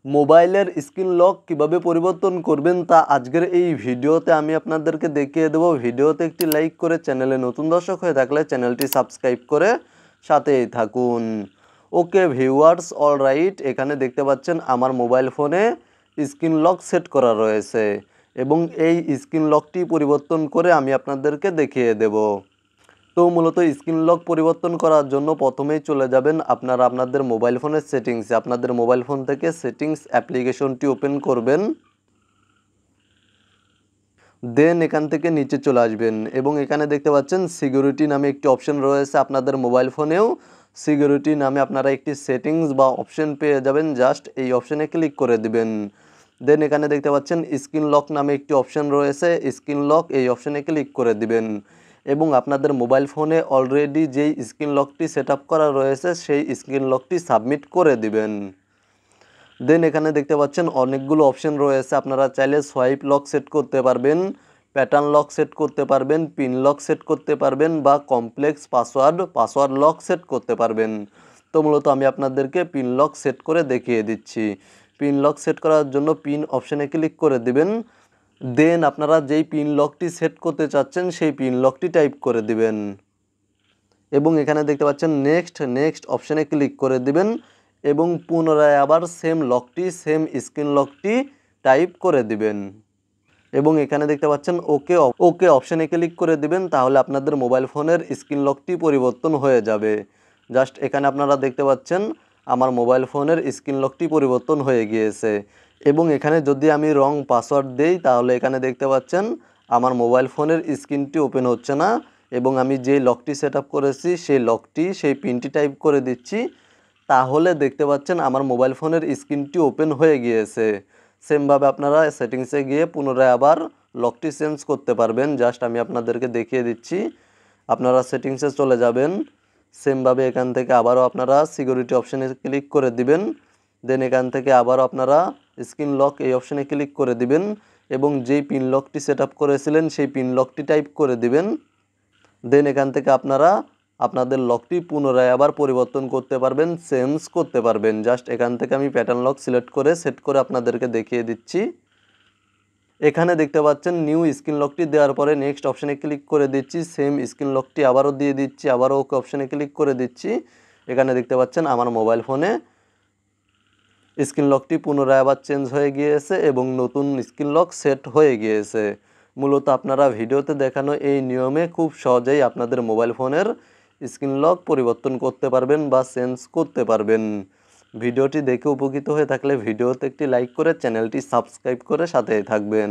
মোবাইলের screen lock কিভাবে পরিবর্তন করবেন তা আজকের এই ভিডিওতে আমি আপনাদেরকে দেখিয়ে দেব। ভিডিওতে একটি লাইক করে চ্যানেলে নতুন দর্শক হয়ে থাকলে চ্যানেলটি সাবস্ক্রাইব করে সাথেই থাকুন। ওকে ভিউয়ার্স, অলরাইট, এখানে দেখতে পাচ্ছেন আমার মোবাইল ফোনে স্ক্রিন লক সেট করা রয়েছে এবং এই স্ক্রিন লকটি পরিবর্তন করে আমি আপনাদেরকে দেখিয়ে দেব। তো মূলত স্ক্রিন লক পরিবর্তন করার জন্য প্রথমেই চলে যাবেন আপনারা আপনাদের মোবাইল ফোনের সেটিংসে। আপনাদের মোবাইল ফোন থেকে সেটিংস অ্যাপ্লিকেশনটি ওপেন করবেন, দেন এখান থেকে নিচে চলে আসবেন এবং এখানে দেখতে পাচ্ছেন সিকিউরিটি নামে একটি অপশন রয়েছে। আপনাদের মোবাইল ফোনেও সিকিউরিটি নামে আপনারা একটি সেটিংস বা অপশন পেয়ে যাবেন, জাস্ট এই অপশনে ক্লিক করে দিবেন। দেন এখানে দেখতে পাচ্ছেন স্ক্রিন লক নামে একটি অপশন রয়েছে, স্ক্রিন লক এই অপশনে ক্লিক করে দিবেন এবং আপনাদের মোবাইল ফোনে অলরেডি যেই স্ক্রিন লকটি সেট আপ করা রয়েছে সেই স্ক্রিন লকটি সাবমিট করে দিবেন। দেন এখানে দেখতে পাচ্ছেন অনেকগুলো অপশন রয়েছে। আপনারা চাইলে সোয়াইপ লক সেট করতে পারবেন, প্যাটার্ন লক সেট করতে পারবেন, পিন লক সেট করতে পারবেন বা কমপ্লেক্স পাসওয়ার্ড লক সেট করতে পারবেন। তো মূলত আমি আপনাদেরকে পিন লক সেট করে দেখিয়ে দিচ্ছি। পিন লক সেট করার জন্য পিন অপশানে ক্লিক করে দিবেন। দেন আপনারা যেই পিন লকটি সেট করতে চাচ্ছেন সেই পিন লকটি টাইপ করে দিবেন এবং এখানে দেখতে পাচ্ছেন নেক্সট অপশানে ক্লিক করে দিবেন এবং পুনরায় আবার সেম স্ক্রিন লকটি টাইপ করে দিবেন এবং এখানে দেখতে পাচ্ছেন ওকে অপশানে ক্লিক করে দিবেন। তাহলে আপনাদের মোবাইল ফোনের স্ক্রিন লকটি পরিবর্তন হয়ে যাবে। জাস্ট এখানে আপনারা দেখতে পাচ্ছেন আমার মোবাইল ফোনের স্ক্রিন লকটি পরিবর্তন হয়ে গিয়েছে এবং এখানে যদি আমি রং পাসওয়ার্ড দেই তাহলে এখানে দেখতে পাচ্ছেন আমার মোবাইল ফোনের স্ক্রিনটি ওপেন হচ্ছে না এবং আমি যে লকটি সেট আপ করেছি সেই পিনটি টাইপ করে দিচ্ছি, তাহলে দেখতে পাচ্ছেন আমার মোবাইল ফোনের স্ক্রিনটি ওপেন হয়ে গিয়েছে। সেমভাবে আপনারা সেটিংসে গিয়ে পুনরায় আবার লকটি চেঞ্জ করতে পারবেন। জাস্ট আমি আপনাদেরকে দেখিয়ে দিচ্ছি। আপনারা সেটিংসে চলে যাবেন, সেমভাবে এখান থেকে আবারও আপনারা সিকিউরিটি অপশানে ক্লিক করে দিবেন। দেন এখান থেকে আবারও আপনারা স্ক্রিন লক এই অপশানে ক্লিক করে দিবেন এবং যেই পিন লকটি সেট আপ করেছিলেন সেই পিন লকটি টাইপ করে দিবেন। দেন এখান থেকে আপনারা আপনাদের লকটি পুনরায় আবার পরিবর্তন করতে পারবেন, চেঞ্জ করতে পারবেন। জাস্ট এখান থেকে আমি প্যাটার্ন লক সিলেক্ট করে সেট করে আপনাদেরকে দেখিয়ে দিচ্ছি। এখানে দেখতে পাচ্ছেন নিউ স্ক্রিন লকটি দেওয়ার পরে নেক্সট অপশানে ক্লিক করে দিচ্ছি, সেম স্ক্রিন লকটি আবারও দিয়ে দিচ্ছি, আবারও ওকে অপশানে ক্লিক করে দিচ্ছি। এখানে দেখতে পাচ্ছেন আমার মোবাইল ফোনে স্ক্রিন লকটি পুনরায় আবার চেঞ্জ হয়ে গিয়েছে এবং নতুন স্ক্রিন লক সেট হয়ে গিয়েছে। মূলত আপনারা ভিডিওতে দেখানো এই নিয়মে খুব সহজেই আপনাদের মোবাইল ফোনের স্ক্রিন লক পরিবর্তন করতে পারবেন বা চেঞ্জ করতে পারবেন। ভিডিওটি দেখে উপকৃত হয়ে থাকলে ভিডিওতে একটি লাইক করে চ্যানেলটি সাবস্ক্রাইব করে সাথেই থাকবেন।